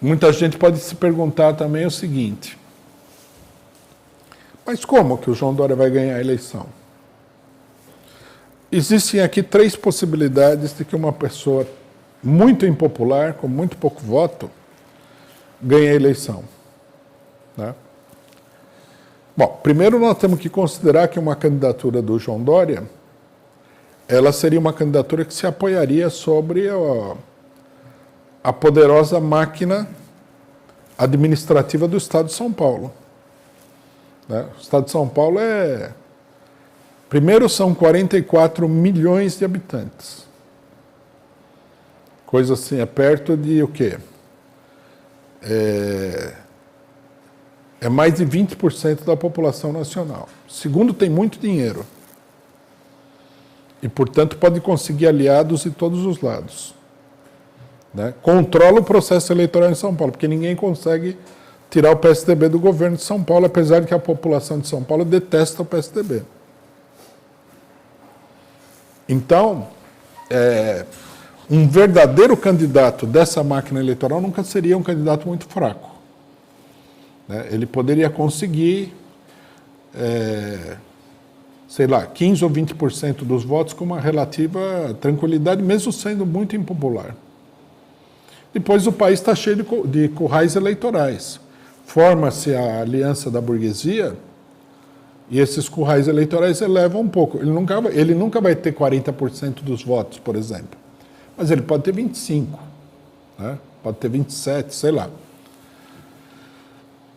muita gente pode se perguntar também o seguinte: mas como que o João Dória vai ganhar a eleição? Existem aqui 3 possibilidades de que uma pessoa muito impopular, com muito pouco voto, ganhe a eleição, né? Bom, primeiro nós temos que considerar que uma candidatura do João Dória, ela seria uma candidatura que se apoiaria sobre a poderosa máquina administrativa do Estado de São Paulo, né? O Estado de São Paulo primeiro, são 44 milhões de habitantes. Coisa assim, é perto de o quê? É mais de 20% da população nacional. Segundo, tem muito dinheiro. E, portanto, pode conseguir aliados de todos os lados, né? Controla o processo eleitoral em São Paulo, porque ninguém consegue tirar o PSDB do governo de São Paulo, apesar de que a população de São Paulo detesta o PSDB. Então, um verdadeiro candidato dessa máquina eleitoral nunca seria um candidato muito fraco, né? Ele poderia conseguir, sei lá, 15% ou 20% dos votos com uma relativa tranquilidade, mesmo sendo muito impopular. Depois o país está cheio de currais eleitorais. Forma-se a aliança da burguesia e esses currais eleitorais elevam um pouco. Ele nunca vai ter 40% dos votos, por exemplo, mas ele pode ter 25%, né? Pode ter 27%, sei lá.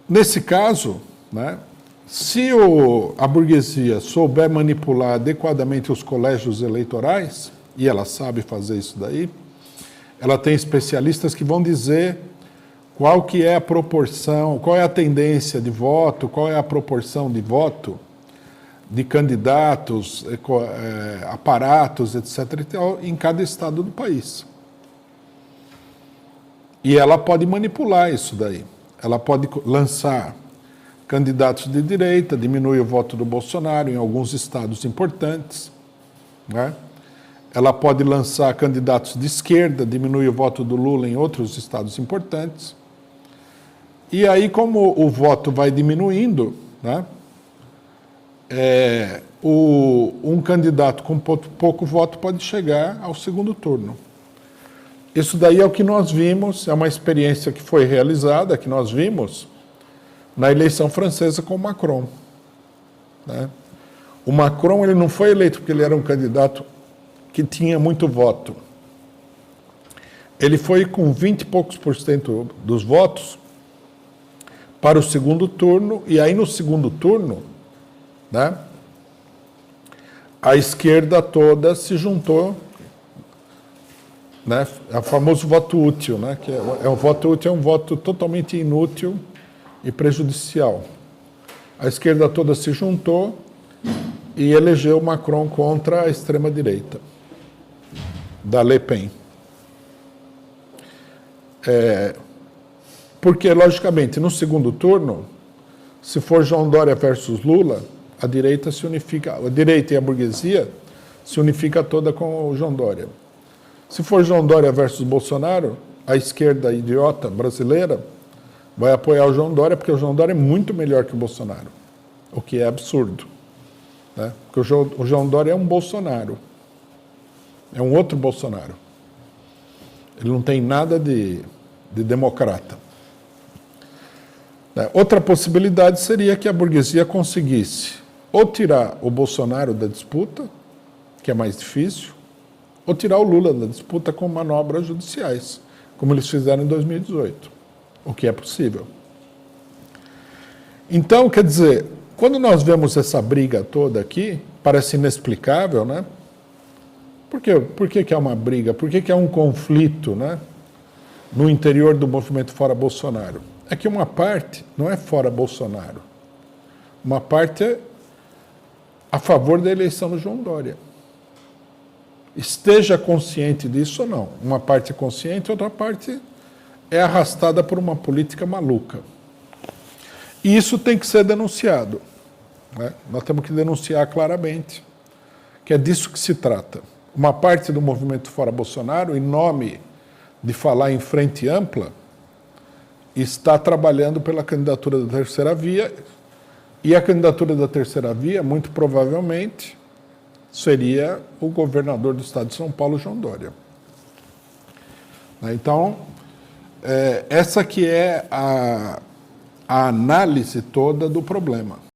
Nesse caso, né, se a burguesia souber manipular adequadamente os colégios eleitorais, e ela sabe fazer isso daí, ela tem especialistas que vão dizer qual que é a proporção, qual é a tendência de voto, qual é a proporção de voto de candidatos, aparatos, etc., em cada estado do país. E ela pode manipular isso daí. Ela pode lançar candidatos de direita, diminuir o voto do Bolsonaro em alguns estados importantes, né? Ela pode lançar candidatos de esquerda, diminuir o voto do Lula em outros estados importantes. E aí, como o voto vai diminuindo, né, um candidato com pouco voto pode chegar ao segundo turno. Isso daí é o que nós vimos, é uma experiência que foi realizada, que nós vimos na eleição francesa com o Macron, né? O Macron, ele não foi eleito porque ele era um candidato que tinha muito voto. Ele foi com 20 e poucos % dos votos para o segundo turno, e aí no segundo turno, né, a esquerda toda se juntou, né, é o famoso voto útil, né, que o voto útil é um voto totalmente inútil e prejudicial. A esquerda toda se juntou e elegeu Macron contra a extrema-direita da Le Pen. Porque, logicamente, no segundo turno, se for João Dória versus Lula, a direita se unifica, a direita e a burguesia se unifica toda com o João Dória. Se for João Dória versus Bolsonaro, a esquerda idiota brasileira vai apoiar o João Dória, porque o João Dória é muito melhor que o Bolsonaro, o que é absurdo, né? Porque o João Dória é um Bolsonaro. É um outro Bolsonaro. Ele não tem nada de democrata. Outra possibilidade seria que a burguesia conseguisse ou tirar o Bolsonaro da disputa, que é mais difícil, ou tirar o Lula da disputa com manobras judiciais, como eles fizeram em 2018, o que é possível. Então, quer dizer, quando nós vemos essa briga toda aqui, parece inexplicável, né? Por que é uma briga? Por que é um conflito, né, no interior do movimento Fora Bolsonaro? É que uma parte não é fora Bolsonaro. Uma parte é a favor da eleição do João Dória. Esteja consciente disso ou não. Uma parte é consciente, outra parte é arrastada por uma política maluca. E isso tem que ser denunciado, né? Nós temos que denunciar claramente que é disso que se trata. Uma parte do movimento Fora Bolsonaro, em nome de falar em frente ampla, está trabalhando pela candidatura da terceira via, e a candidatura da terceira via, muito provavelmente, seria o governador do estado de São Paulo, João Dória. Então, essa que é a análise toda do problema.